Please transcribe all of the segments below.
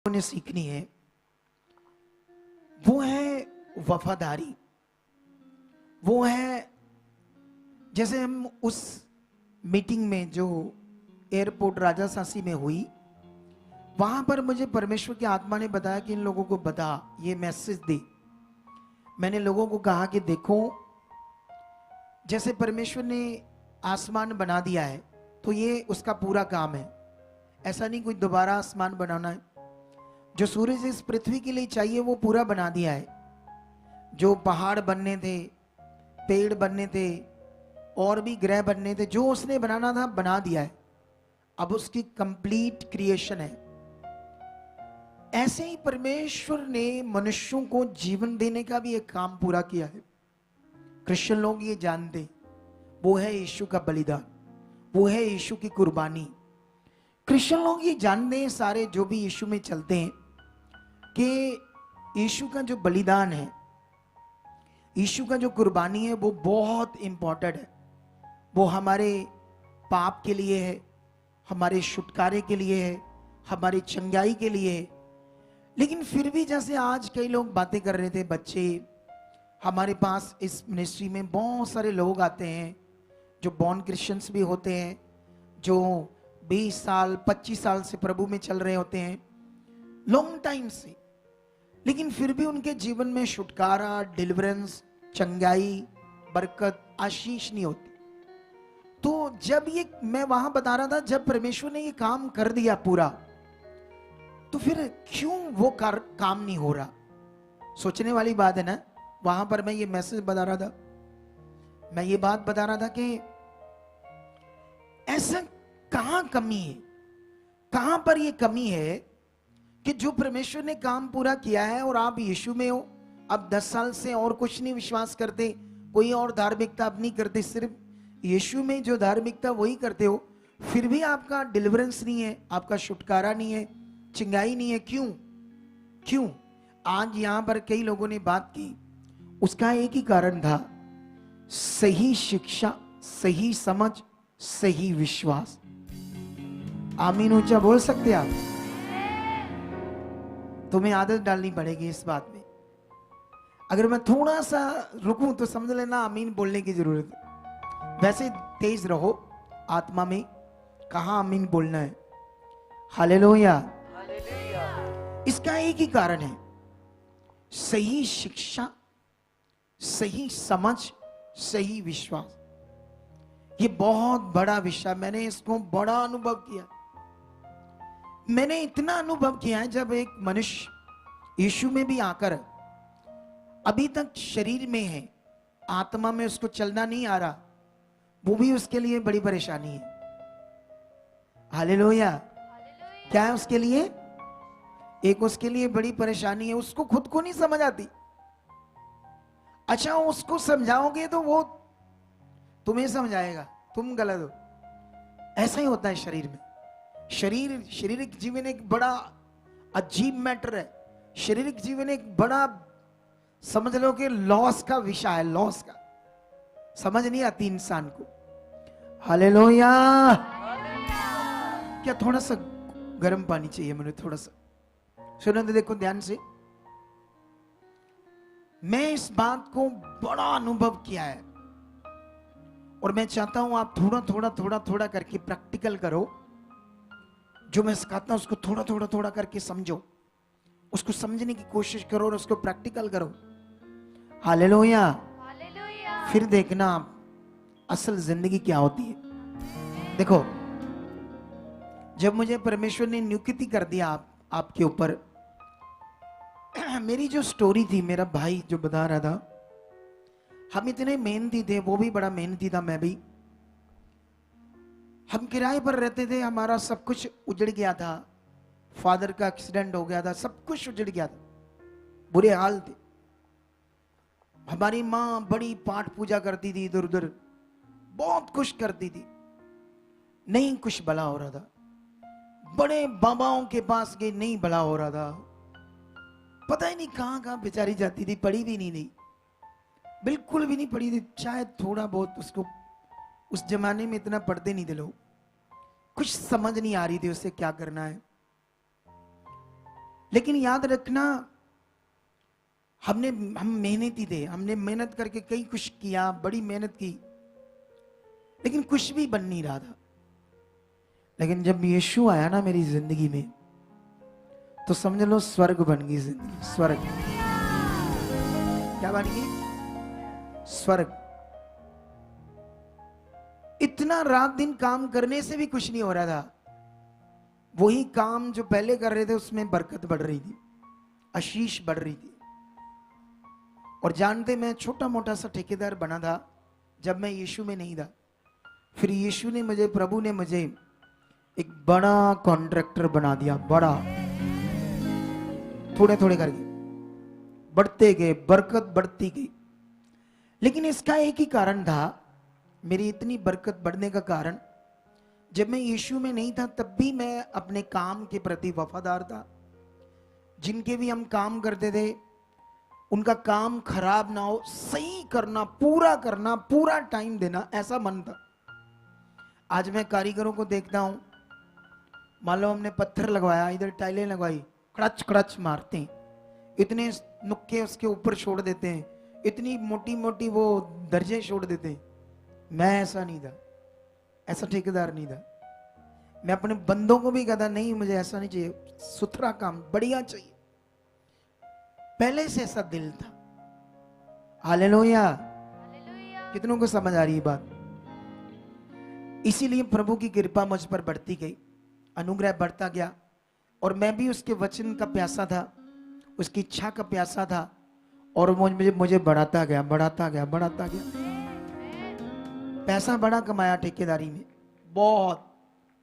ने सीखनी है वो है वफादारी। वो है जैसे हम उस मीटिंग में जो एयरपोर्ट राजासासी में हुई, वहां पर मुझे परमेश्वर की आत्मा ने बताया कि इन लोगों को बता, ये मैसेज दे। मैंने लोगों को कहा कि देखो, जैसे परमेश्वर ने आसमान बना दिया है तो ये उसका पूरा काम है। ऐसा नहीं कोई दोबारा आसमान बनाना है। जो सूरज इस पृथ्वी के लिए चाहिए वो पूरा बना दिया है। जो पहाड़ बनने थे, पेड़ बनने थे, और भी ग्रह बनने थे, जो उसने बनाना था बना दिया है। अब उसकी कंप्लीट क्रिएशन है। ऐसे ही परमेश्वर ने मनुष्यों को जीवन देने का भी एक काम पूरा किया है। क्रिश्चियन लोग ये जानते, वो है यीशु का बलिदान, वो है यीशु की कुर्बानी। क्रिश्चियन लोग ये जानते हैं, सारे जो भी यीशु में चलते हैं, कि यीशु का जो बलिदान है, यीशु का जो कुर्बानी है, वो बहुत इंपॉर्टेंट है। वो हमारे पाप के लिए है, हमारे छुटकारे के लिए है, हमारी चंगाई के लिए है। लेकिन फिर भी जैसे आज कई लोग बातें कर रहे थे, बच्चे हमारे पास इस मिनिस्ट्री में बहुत सारे लोग आते हैं जो बॉर्न क्रिश्चियंस भी होते हैं, जो 20 साल 25 साल से प्रभु में चल रहे होते हैं, लॉन्ग टाइम से, लेकिन फिर भी उनके जीवन में छुटकारा, डिलीवरेंस, चंगाई, बरकत, आशीष नहीं होती। तो जब ये मैं वहां बता रहा था, जब परमेश्वर ने ये काम कर दिया पूरा, तो फिर क्यों वो काम नहीं हो रहा? सोचने वाली बात है ना। वहां पर मैं ये मैसेज बता रहा था, मैं ये बात बता रहा था कि ऐसा कहां कमी है, कहां पर ये कमी है कि जो परमेश्वर ने काम पूरा किया है और आप यीशु में हो, अब 10 साल से और कुछ नहीं विश्वास करते, कोई और धार्मिकता आप नहीं करते, सिर्फ यीशु में जो धार्मिकता वही करते हो, फिर भी आपका डिलीवरेंस नहीं है, आपका छुटकारा नहीं है, चिंगाई नहीं है। क्यों? क्यों? आज यहां पर कई लोगों ने बात की, उसका एक ही कारण था, सही शिक्षा, सही समझ, सही विश्वास। आमीन ऊंचा बोल सकते आप? तुम्हें आदत डालनी पड़ेगी इस बात में। अगर मैं थोड़ा सा रुकूं तो समझ लेना आमीन बोलने की जरूरत है। वैसे तेज रहो आत्मा में, कहां आमीन बोलना है। हालेलुया। इसका एक ही कारण है, सही शिक्षा, सही समझ, सही विश्वास। ये बहुत बड़ा विषय, मैंने इसको बड़ा अनुभव किया। मैंने इतना अनुभव किया है, जब एक मनुष्य यीशु में भी आकर अभी तक शरीर में है, आत्मा में उसको चलना नहीं आ रहा, वो भी उसके लिए बड़ी परेशानी है। हालेलुया। क्या है उसके लिए? एक उसके लिए बड़ी परेशानी है, उसको खुद को नहीं समझ आती। अच्छा, उसको समझाओगे तो वो तुम्हें समझाएगा, तुम गलत हो। ऐसा ही होता है शरीर में। शारीरिक जीवन एक बड़ा अजीब मैटर है। शारीरिक जीवन एक बड़ा, समझ लो कि लॉस का विषय है, लॉस का। समझ नहीं आती इंसान को। हालेलुया। क्या थोड़ा सा गर्म पानी चाहिए मुझे? थोड़ा सा सुनो तो, देखो ध्यान से। मैं इस बात को बड़ा अनुभव किया है, और मैं चाहता हूं आप थोड़ा थोड़ा थोड़ा थोड़ा करके प्रैक्टिकल करो। जो मैं सिखाता हूं उसको थोड़ा थोड़ा थोड़ा करके समझो, उसको समझने की कोशिश करो और उसको प्रैक्टिकल करो। हालेलुया। फिर देखना आप असल जिंदगी क्या होती है। देखो, जब मुझे परमेश्वर ने नियुक्ति कर दिया आपके ऊपर, मेरी जो स्टोरी थी, मेरा भाई जो बता रहा था, हम इतने मेहनती थे, वो भी बड़ा मेहनती था, मैं भी। हम किराए पर रहते थे, हमारा सब कुछ उजड़ गया था, फादर का एक्सीडेंट हो गया था, सब कुछ उजड़ गया था, बुरे हाल थे। हमारी माँ बड़ी पाठ पूजा करती थी, इधर उधर बहुत कुछ करती थी, नहीं कुछ भला हो रहा था। बड़े बाबाओं के पास गए, नहीं भला हो रहा था। पता ही नहीं कहां कहां बेचारी जाती थी, पढ़ी भी नहीं, बिल्कुल भी नहीं पढ़ी थी, शायद थोड़ा बहुत उसको, उस जमाने में इतना पढ़ते नहीं थे लोग, कुछ समझ नहीं आ रही थी उससे क्या करना है। लेकिन याद रखना, हम मेहनती थे, हमने मेहनत करके कई कुछ किया, बड़ी मेहनत की, लेकिन कुछ भी बन नहीं रहा था। लेकिन जब यीशु आया ना मेरी जिंदगी में, तो समझ लो स्वर्ग बन गई जिंदगी। स्वर्ग क्या बन गई? स्वर्ग। इतना रात दिन काम करने से भी कुछ नहीं हो रहा था। वही काम जो पहले कर रहे थे उसमें बरकत बढ़ रही थी, आशीष बढ़ रही थी। और जानते, मैं छोटा मोटा सा ठेकेदार बना था जब मैं यीशु में नहीं था। फिर यीशु ने मुझे, प्रभु ने मुझे एक बड़ा कॉन्ट्रैक्टर बना दिया, बड़ा। थोड़े थोड़े करके बढ़ते गए, बरकत बढ़ती गई। लेकिन इसका एक ही कारण था, मेरी इतनी बरकत बढ़ने का कारण, जब मैं यीशु में नहीं था तब भी मैं अपने काम के प्रति वफादार था। जिनके भी हम काम करते थे, उनका काम खराब ना हो, सही करना, पूरा टाइम देना, ऐसा मन था। आज मैं कारीगरों को देखता हूं, मान लो हमने पत्थर लगवाया, इधर टाइलें लगवाई, कड़च कड़च मारते हैं, इतने नुक्के उसके ऊपर छोड़ देते हैं, इतनी मोटी मोटी वो दर्जे छोड़ देते हैं। मैं ऐसा नहीं था, ऐसा ठेकेदार नहीं था। मैं अपने बंदों को भी कहता, नहीं मुझे ऐसा नहीं चाहिए, सुथरा काम, बढ़िया चाहिए। पहले से ऐसा दिल था। हालेलुया। कितनों को समझ आ रही है बात? इसीलिए प्रभु की कृपा मुझ पर बढ़ती गई, अनुग्रह बढ़ता गया, और मैं भी उसके वचन का प्यासा था, उसकी इच्छा का प्यासा था, और मुझे बढ़ाता गया, बढ़ाता गया, बढ़ाता गया। पैसा बड़ा कमाया ठेकेदारी में, बहुत,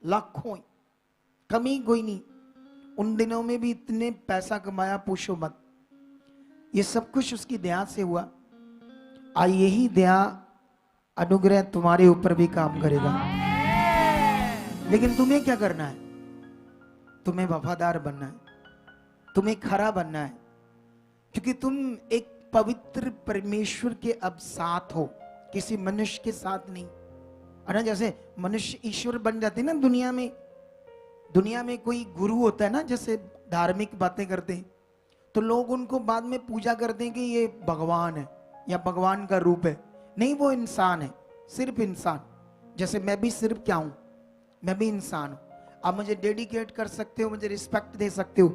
लाखों, कमी कोई नहीं। उन दिनों में भी इतने पैसा कमाया, पूछो मत। ये सब कुछ उसकी दया से हुआ। आ यही दया, अनुग्रह तुम्हारे ऊपर भी काम करेगा। लेकिन तुम्हें क्या करना है? तुम्हें वफादार बनना है, तुम्हें खरा बनना है, क्योंकि तुम एक पवित्र परमेश्वर के अब साथ हो, किसी मनुष्य के साथ नहीं। है ना, जैसे मनुष्य ईश्वर बन जाते हैं ना दुनिया में कोई गुरु होता है ना, जैसे धार्मिक बातें करते हैं, तो लोग उनको बाद में पूजा करते हैं कि ये भगवान है या भगवान का रूप है। नहीं, वो इंसान है, सिर्फ इंसान। जैसे मैं भी सिर्फ क्या हूं? मैं भी इंसान हूं। आप मुझे डेडिकेट कर सकते हो, मुझे रिस्पेक्ट दे सकते हो,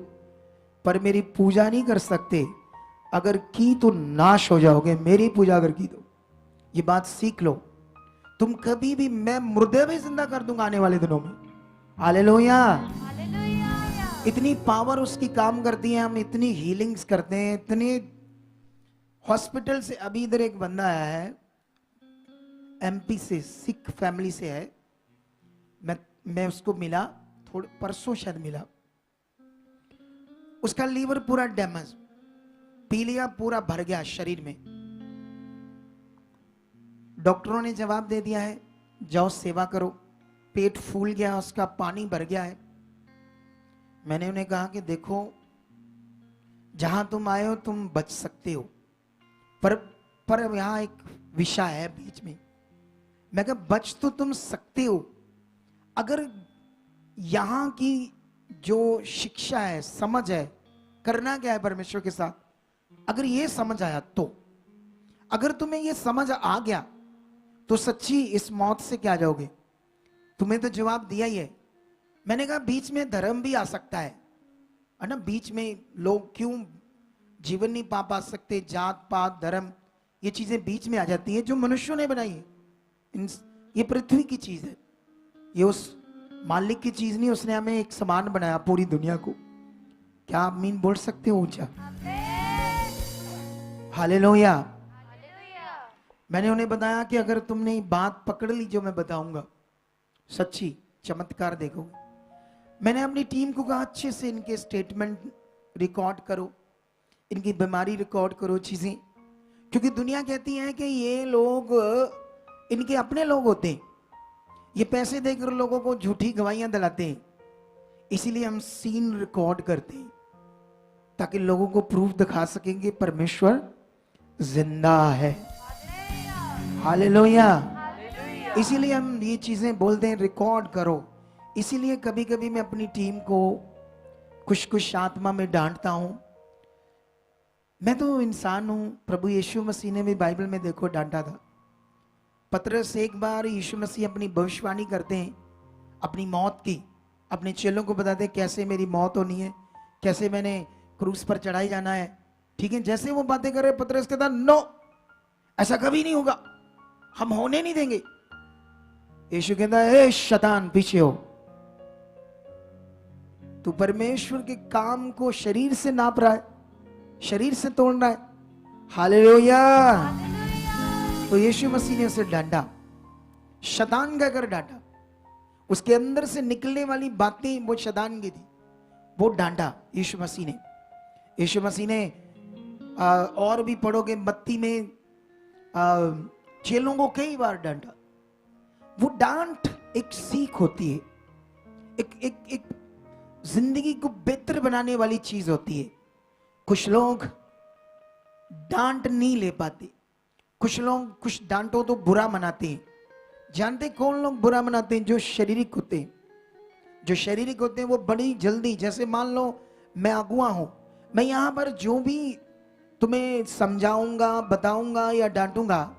पर मेरी पूजा नहीं कर सकते। अगर की तो नाश हो जाओगे, मेरी पूजा अगर की तो। ये बात सीख लो। तुम कभी भी, मैं मुर्दे भी जिंदा कर दूंगा आने वाले दिनों में। हालेलुया। इतनी पावर उसकी काम करती है, हम इतनी हीलिंग्स करते हैं, इतने हॉस्पिटल से। अभी इधर एक बंदा आया है एमपी से, सिख फैमिली से है। मैं उसको मिला, थोड़े परसों शायद मिला। उसका लीवर पूरा डैमेज, पीलिया पूरा भर गया शरीर में। डॉक्टरों ने जवाब दे दिया है, जाओ सेवा करो। पेट फूल गया उसका, पानी भर गया है। मैंने उन्हें कहा कि देखो, जहां तुम आए हो तुम बच सकते हो, पर यहां एक विषय है बीच में। मैं कहा बच तो तुम सकते हो, अगर यहां की जो शिक्षा है, समझ है, करना क्या है परमेश्वर के साथ, अगर ये समझ आया तो, अगर तुम्हें ये समझ आ गया तो सच्ची इस मौत से क्या जाओगे? तुम्हें तो जवाब दिया ही है। मैंने कहा बीच में धर्म भी आ सकता है ना, बीच में लोग क्यों जीवन नहीं पा सकते? जात पात धर्म, ये चीजें बीच में आ जाती है, जो मनुष्यों ने बनाई है। ये पृथ्वी की चीज है, ये उस मालिक की चीज नहीं। उसने हमें एक समान बनाया पूरी दुनिया को। क्या आप मीन बोल सकते हो ऊंचा? हालेलुया। मैंने उन्हें बताया कि अगर तुमने बात पकड़ ली जो मैं बताऊंगा, सच्ची चमत्कार देखोगे। मैंने अपनी टीम को कहा अच्छे से इनके स्टेटमेंट रिकॉर्ड करो, इनकी बीमारी रिकॉर्ड करो, चीजें, क्योंकि दुनिया कहती है कि ये लोग इनके अपने लोग होते हैं, ये पैसे देकर लोगों को झूठी गवाहियां दिलाते हैं। इसीलिए हम सीन रिकॉर्ड करते हैं ताकि लोगों को प्रूफ दिखा सकेंगे परमेश्वर जिंदा है। हालेलुया। इसीलिए हम ये चीजें बोलते हैं रिकॉर्ड करो। इसीलिए कभी कभी मैं अपनी टीम को कुछ कुछ आत्मा में डांटता हूं। मैं तो इंसान हूं, प्रभु यीशु मसीह ने भी बाइबल में देखो डांटा था। पतरस एक बार यीशु मसीह अपनी भविष्यवाणी करते हैं अपनी मौत की, अपने चेलों को बताते हैं कैसे मेरी मौत होनी है, कैसे मैंने क्रूस पर चढ़ाई जाना है। ठीक है, जैसे वो बातें कर रहे पतरस कहता नो, ऐसा कभी नहीं होगा, हम होने नहीं देंगे। यीशु कहता है ए शैतान पीछे हो, तू परमेश्वर के काम को शरीर से नाप रहा है, शरीर से तोड़ रहा है। हालेलुया। तो यीशु मसीह ने उसे डांटा, शैतान कहकर डांटा। उसके अंदर से निकलने वाली बातें वो शैतान की थी, वो डांटा यीशु मसीह ने। यीशु मसीह ने और भी पढ़ोगे मत्ती में चेलों को कई बार डांटा। वो डांट एक सीख होती है, एक जिंदगी को बेहतर बनाने वाली चीज होती है। कुछ लोग डांट नहीं ले पाते, कुछ लोग कुछ डांटो तो बुरा मनाते हैं। जानते कौन लोग बुरा मनाते हैं? जो शारीरिक होते हैं। जो शारीरिक होते हैं वो बड़ी जल्दी, जैसे मान लो मैं अगुआ हूं, मैं यहां पर जो भी तुम्हें समझाऊंगा बताऊंगा या डांटूंगा,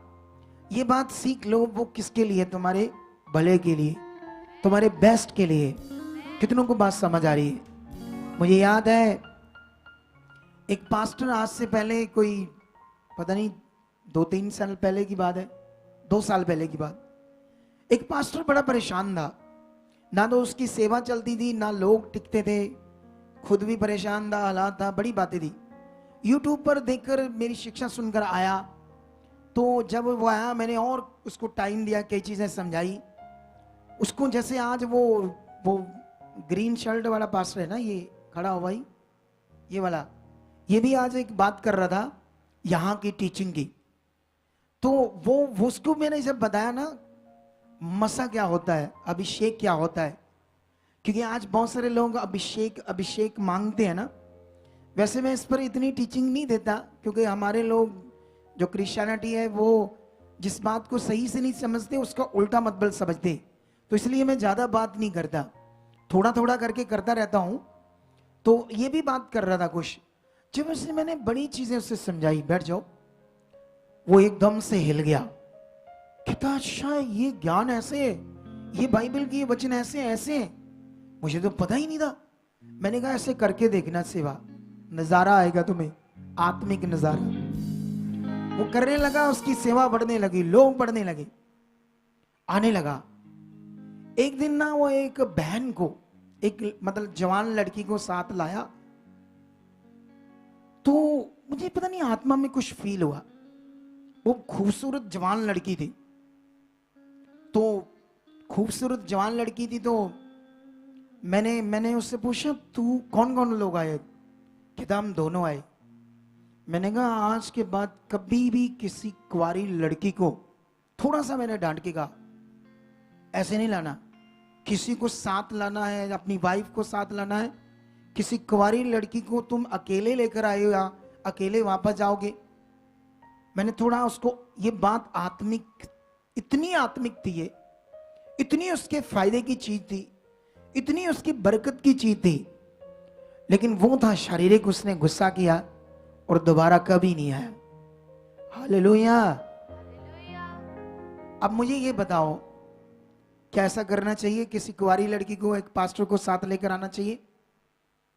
ये बात सीख लो वो किसके लिए? तुम्हारे भले के लिए, तुम्हारे बेस्ट के लिए। कितनों को बात समझ आ रही है? मुझे याद है एक पास्टर, आज से पहले कोई पता नहीं 2-3 साल पहले की बात है, 2 साल पहले की बात, एक पास्टर बड़ा परेशान था। ना तो उसकी सेवा चलती थी, ना लोग टिकते थे, खुद भी परेशान था, हालात था, बड़ी बातें थी। यूट्यूब पर देखकर मेरी शिक्षा सुनकर आया, तो जब वो आया मैंने और उसको टाइम दिया, कई चीजें समझाई उसको। जैसे आज वो ग्रीन शर्ट वाला पास्टर है ना, ये खड़ा हो भाई, ये वाला, ये भी आज एक बात कर रहा था यहाँ की टीचिंग की। तो वो उसको मैंने जब बताया ना मसा क्या होता है, अभिषेक क्या होता है, क्योंकि आज बहुत सारे लोग अभिषेक मांगते हैं ना। वैसे मैं इस पर इतनी टीचिंग नहीं देता, क्योंकि हमारे लोग जो क्रिश्चियनिटी है वो जिस बात को सही से नहीं समझते उसका उल्टा मतलब समझते, तो इसलिए मैं ज्यादा बात नहीं करता, थोड़ा थोड़ा करके करता रहता हूं। तो ये भी बात कर रहा था कुछ, जब उसने मैंने बड़ी चीजें उससे समझाई, बैठ जाओ, वो एकदम से हिल गया। कहता अच्छा ये ज्ञान ऐसे है, ये बाइबल की ये वचन ऐसे ऐसे हैं, मुझे तो पता ही नहीं था। मैंने कहा ऐसे करके देखना, सेवा नजारा आएगा तुम्हें, आत्मिक नजारा। वो करने लगा, उसकी सेवा बढ़ने लगी, लोग बढ़ने लगे, आने लगा। एक दिन ना वो एक बहन को, एक मतलब जवान लड़की को साथ लाया, तो मुझे पता नहीं आत्मा में कुछ फील हुआ। वो खूबसूरत जवान लड़की थी, तो खूबसूरत जवान लड़की थी, तो मैंने उससे पूछा तू कौन कौन लोग आए? कहता हम दोनों आए। मैंने कहा आज के बाद कभी भी किसी कुंवारी लड़की को, थोड़ा सा मैंने डांट के कहा ऐसे नहीं लाना, किसी को साथ लाना है, अपनी वाइफ को साथ लाना है। किसी कुंवारी लड़की को तुम अकेले लेकर आए हो या अकेले वापस जाओगे? मैंने थोड़ा उसको, ये बात आत्मिक, इतनी आत्मिक थी ये, इतनी उसके फायदे की चीज थी, इतनी उसकी बरकत की चीज थी, लेकिन वो था शारीरिक। उसने गुस्सा किया और दोबारा कभी नहीं आया। हालेलुया। अब मुझे ये बताओ, क्या ऐसा करना चाहिए? किसी कुंवारी लड़की को एक पास्टर को साथ लेकर आना चाहिए?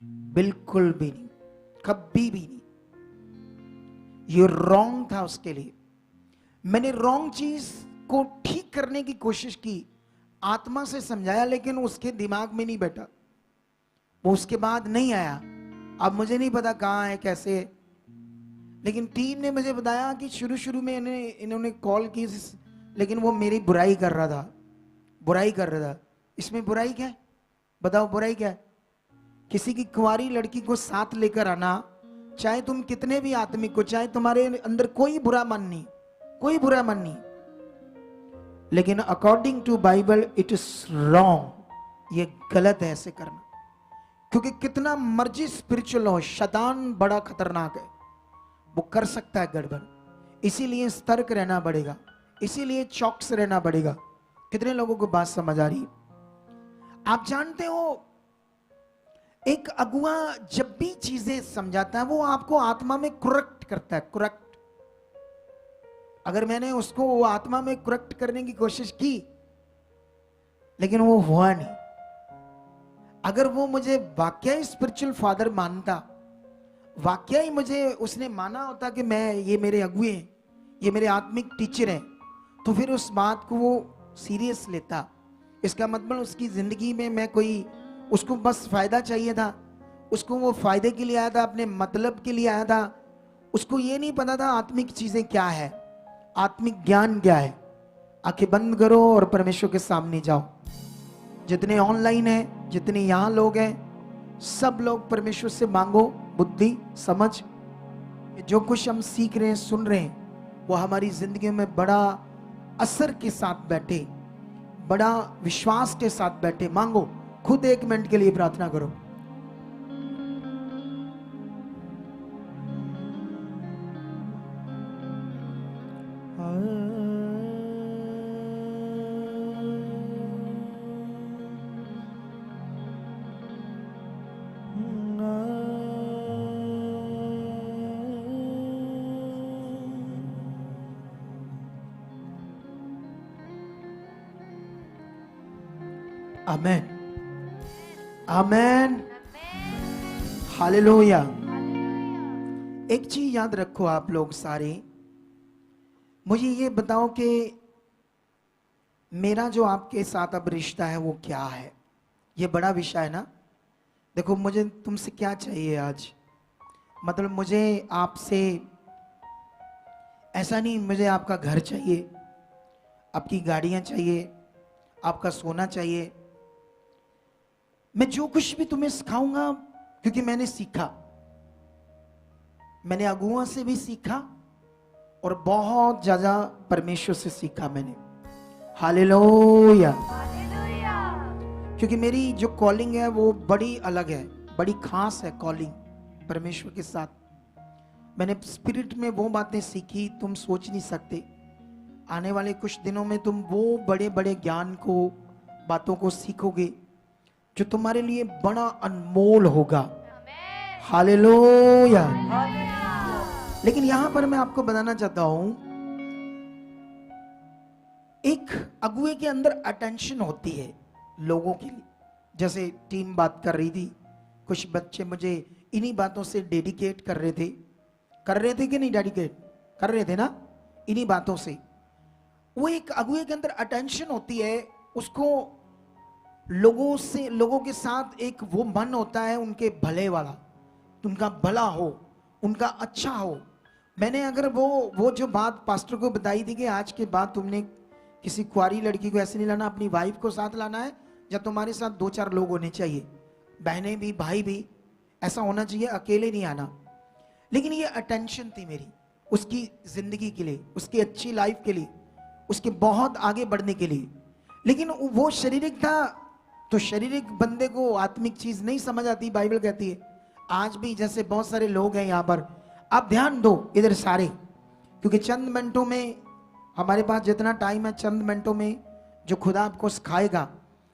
बिल्कुल भी नहीं, कभी भी नहीं। ये रॉन्ग था उसके लिए। मैंने रॉन्ग चीज को ठीक करने की कोशिश की, आत्मा से समझाया, लेकिन उसके दिमाग में नहीं बैठा, वो उसके बाद नहीं आया। अब मुझे नहीं पता कहां है कैसे है, लेकिन टीम ने मुझे बताया कि शुरू शुरू में इन्होंने कॉल की, लेकिन वो मेरी बुराई कर रहा था, बुराई कर रहा था। इसमें बुराई क्या है बताओ? बुराई क्या है? किसी की कुंवारी लड़की को साथ लेकर आना, चाहे तुम कितने भी आत्मिक को, चाहे तुम्हारे अंदर कोई बुरा मन नहीं, कोई बुरा मन नहीं, लेकिन according to Bible it is wrong. ये गलत है ऐसे करना, क्योंकि कितना मर्जी स्पिरिचुअल हो, शैतान बड़ा खतरनाक है, वो कर सकता है गड़बड़। इसीलिए सतर्क रहना पड़ेगा, इसीलिए चौकस रहना पड़ेगा। कितने लोगों को बात समझ आ रही है? आप जानते हो एक अगुआ जब भी चीजें समझाता है वो आपको आत्मा में करेक्ट करता है, करेक्ट। अगर मैंने उसको वो आत्मा में करेक्ट करने की कोशिश की लेकिन वो हुआ नहीं, अगर वो मुझे वाकई स्पिरिचुअल फादर मानता, वाकई मुझे उसने माना होता कि मैं, ये मेरे अगुए हैं, ये मेरे आत्मिक टीचर हैं, तो फिर उस बात को वो सीरियस लेता। इसका मतलब उसकी जिंदगी में मैं कोई, उसको बस फायदा चाहिए था, उसको वो फायदे के लिए आया था, अपने मतलब के लिए आया था, उसको ये नहीं पता था आत्मिक चीजें क्या है, आत्मिक ज्ञान क्या है। आंखें बंद करो और परमेश्वर के सामने जाओ। जितने ऑनलाइन हैं, जितने यहां लोग हैं, सब लोग परमेश्वर से मांगो बुद्धि समझ, जो कुछ हम सीख रहे हैं, सुन रहे हैं, वो हमारी जिंदगी में बड़ा असर के साथ बैठे, बड़ा विश्वास के साथ बैठे। मांगो, खुद 1 मिनट के लिए प्रार्थना करो। आमेन, आमेन, हालेलुया। एक चीज याद रखो आप लोग सारे, मुझे ये बताओ कि मेरा जो आपके साथ अब रिश्ता है वो क्या है। ये बड़ा विषय है ना। देखो, मुझे तुमसे क्या चाहिए आज, मतलब मुझे आपसे ऐसा नहीं, मुझे आपका घर चाहिए, आपकी गाड़ियां चाहिए, आपका सोना चाहिए। मैं जो कुछ भी तुम्हें सिखाऊंगा, क्योंकि मैंने सीखा, मैंने अगुओं से भी सीखा और बहुत ज्यादा परमेश्वर से सीखा मैंने। हालेलुया। क्योंकि मेरी जो कॉलिंग है वो बड़ी अलग है, बड़ी खास है कॉलिंग परमेश्वर के साथ। मैंने स्पिरिट में वो बातें सीखी तुम सोच नहीं सकते। आने वाले कुछ दिनों में तुम वो बड़े बड़े ज्ञान को, बातों को सीखोगे जो तुम्हारे लिए बड़ा अनमोल होगा। हालेलुया। लेकिन यहां पर मैं आपको बताना चाहता हूं, एक अगुए के अंदर अटेंशन होती है लोगों के लिए। जैसे टीम बात कर रही थी, कुछ बच्चे मुझे इन्हीं बातों से डेडिकेट कर रहे थे कि नहीं, डेडिकेट कर रहे थे ना इन्हीं बातों से। वो एक अगुए के अंदर अटेंशन होती है, उसको लोगों के साथ एक वो मन होता है उनके भले वाला, उनका भला हो, उनका अच्छा हो। मैंने अगर वो जो बात पास्टर को बताई थी कि आज के बाद तुमने किसी कुआरी लड़की को ऐसे नहीं लाना, अपनी वाइफ को साथ लाना है, या तुम्हारे साथ 2-4 लोग होने चाहिए, बहनें भी भाई भी, ऐसा होना चाहिए, अकेले नहीं आना। लेकिन ये अटेंशन थी मेरी उसकी जिंदगी के लिए, उसकी अच्छी लाइफ के लिए, उसके बहुत आगे बढ़ने के लिए। लेकिन वो शारीरिक था, तो शारीरिक बंदे को आत्मिक चीज नहीं समझ आती। बाइबल कहती है आज भी, जैसे बहुत सारे लोग हैं यहाँ पर, आप ध्यान दो इधर सारे, क्योंकि चंद मिनटों में, हमारे पास जितना टाइम है, चंद मिनटों में जो खुदा आपको सिखाएगा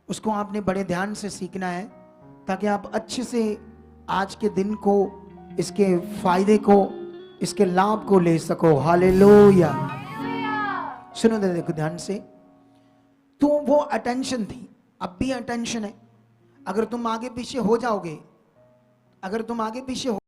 उसको आपने बड़े ध्यान से सीखना है, ताकि आप अच्छे से आज के दिन को, इसके फायदे को, इसके लाभ को ले सको। हालेलुया। सुनो देखो ध्यान से। तो वो अटेंशन थी, अब भी अटेंशन है। अगर तुम आगे पीछे हो जाओगे, अगर तुम आगे पीछे हो